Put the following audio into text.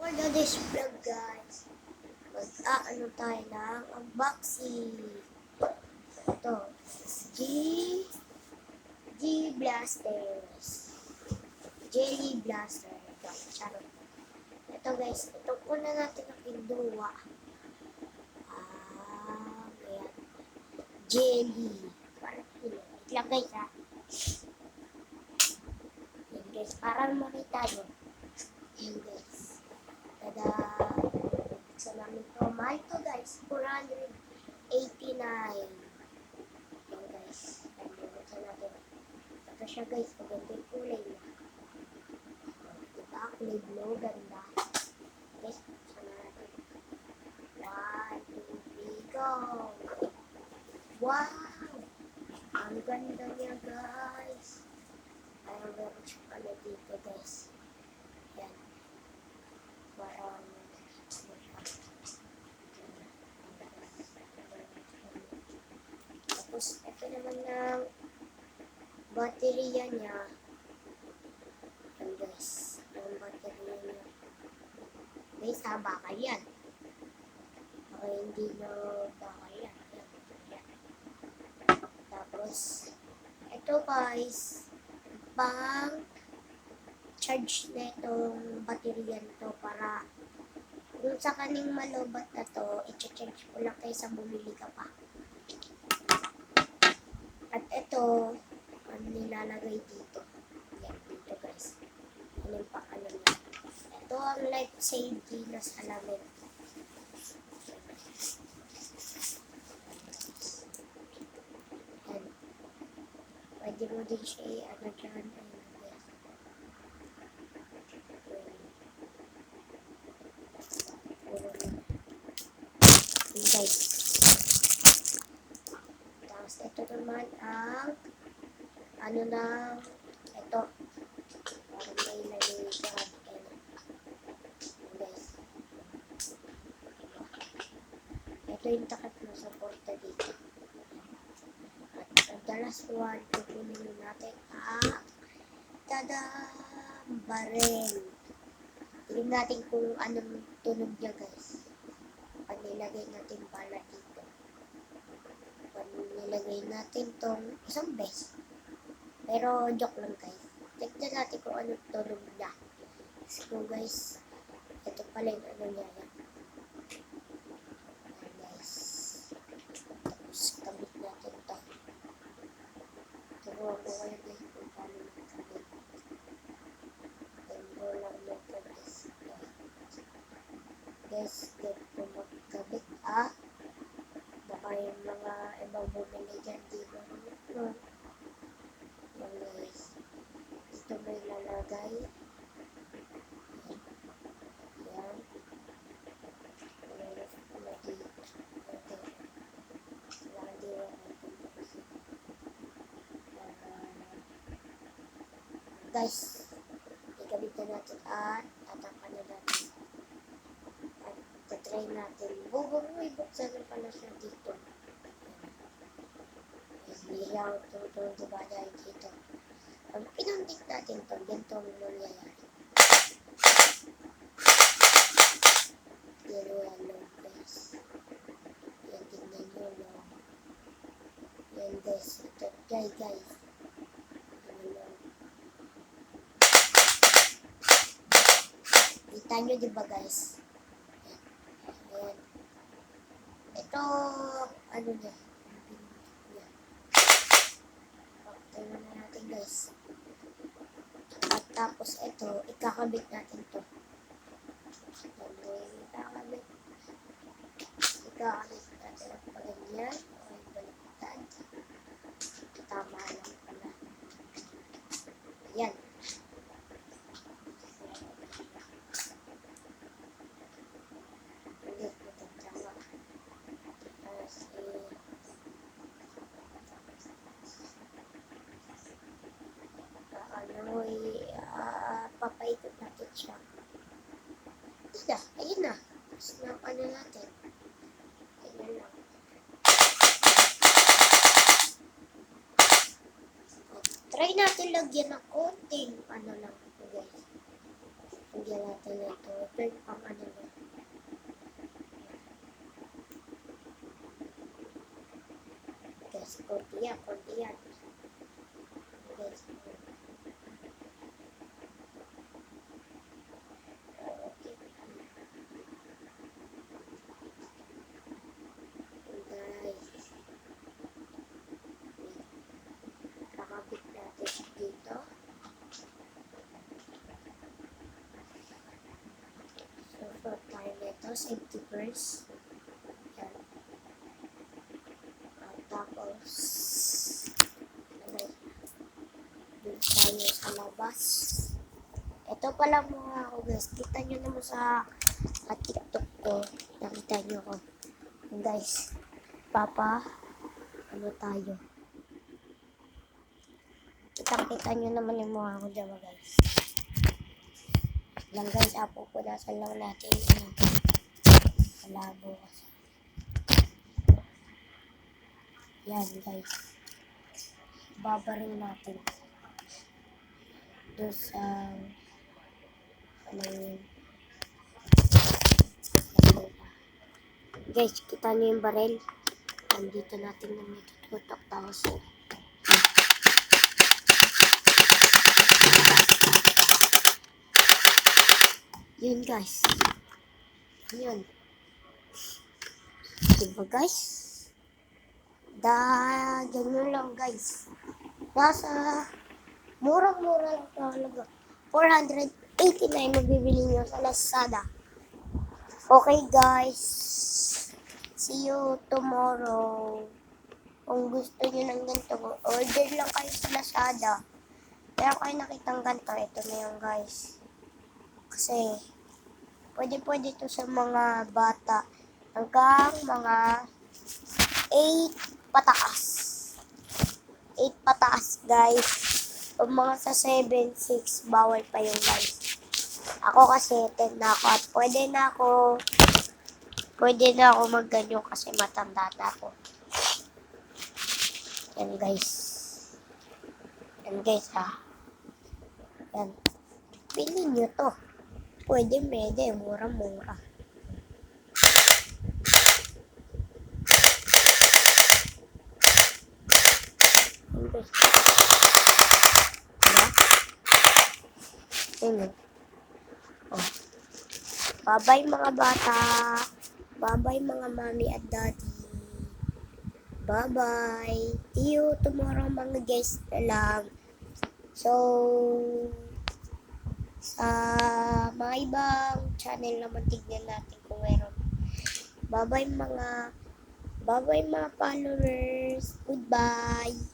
For today's vlog guys, mag-aano tayo ng unboxing. Ito, G Blasters. Jelly Blaster. Ito, charot. Ito guys, ito una natin ang kinduwa. Ayan. Jelly. Parang ito lang guys ha. Ayan guys, parang makita nyo. Ayan guys. Tada! Sa namin to. Mahal to guys. 489. Ayan guys. Pagbubutan natin. Ito siya guys. Maganda yung kulay niya. Diba? Kulay blue. Ganda. Guys, buksan natin. 1, 2, 3, go! Wow! Ang ganda niya guys. Ayaw meron siya pala dito guys. Ayan. Parang tapos ito naman ng baterya niya. Ayan guys, ang baterya niya guys, bakal yan. Okay, hindi na bakal yan. Ayan. Tapos ito guys, pang charge na itong baterya nito para kung sa kaning malobat na to, i-charge ko lang kaysa bumili ka pa. At ito, ang nilalagay dito. Yan, dito guys. Ano yung pakano niya. Ito ang life safety na salamin. Yan. Pwede mo din siya ano dyan. Guys. Tapos ito naman ang ano na ito. Parang may lagay dyan. Guys. Ito yung takip na supporta dito. At the last one, kukunin natin ang tada! Barel. Tignan natin kung anong tunog niya guys. Pag nilagay natin pala dito. Pag nilagay natin tong isang beses. Pero joke lang guys. Tignan natin kung anong tunog niya. So guys, ito pala yung ano niya yan. Ayan guys. Tapos kabit natin to. Turuan ko kayo guys kung paano magkabit. Tempo lang nito guys. Guys, ganito magkabit baka yung mga ibang bumili dyan dito. Yan guys. Dito may lalagay. Yan. Lalagay na dito. Guys, ikabit na natin at tatapan na natin. At tatry natin. Buksan na pala siya dito. Hindi ako tutulong diba dahil dito. Pag pinuntik natin ito, ganito ang nangyayari. Yellow guys. Yan, tignan nyo lang. Yan guys, ito guys. Kita nyo diba guys? Ayan. Ito, ano niya? Tingnan na natin guys. At tapos ito, ikakabit natin to. Ikakabit natin ang paganyan. Okay, baliktad. Tama lang pala. Ayan. Papaikot natin siya. Tada, ayun na. Snap ano natin. Ayun lang. Try natin lagyan ng konting ano lang guys. Lagyan natin ito. Ito yung pang ano na. Guys, konti yan, konti yan. Guys, okay. Guys, kakabit natin dito. So, tayo nito, safety first. Yan. At tapos, dun tayo sa labas. Ito pala mga ako guys, kita nyo naman sa TikTok ko, nakita nyo ko. Guys, ano tayo? Kita nyo naman yung mukha ko dyan guys. Lang guys, pupunasan lang natin yung malabo kasi. Yan guys. Babarin natin. Doon sa ano yun. Guys, kita nyo yung baril. Nandito natin yung tutok tapos yun guys. Yun. Diba guys? Ganyan lang guys. Nasa murang-mura lang talaga. 489 mabibili nyo sa Lazada. Okay guys. See you tomorrow. Kung gusto nyo ng ganito, order lang kayo sa Lazada. Pero kayo nakitang ganito, ito na yung guys. Kasi, pwede to sa mga bata. Hanggang mga 8 pataas. 8 pataas guys. Pag mga sa 7, 6, bawal pa yung guys. Ako kasi 10 na ako at pwede na ako magganyo kasi matanda na ako. Yan guys. Yan guys ha. Yan. Pili nyo to. Pwede, mura-mura. Yan guys. Diba? Oh. Bye-bye mga bata. Bye-bye mga mami at daddy. Bye-bye. See you tomorrow mga guys na lang. So, sa mga ibang channel naman tignan natin kung meron. Bye-bye mga followers. Goodbye.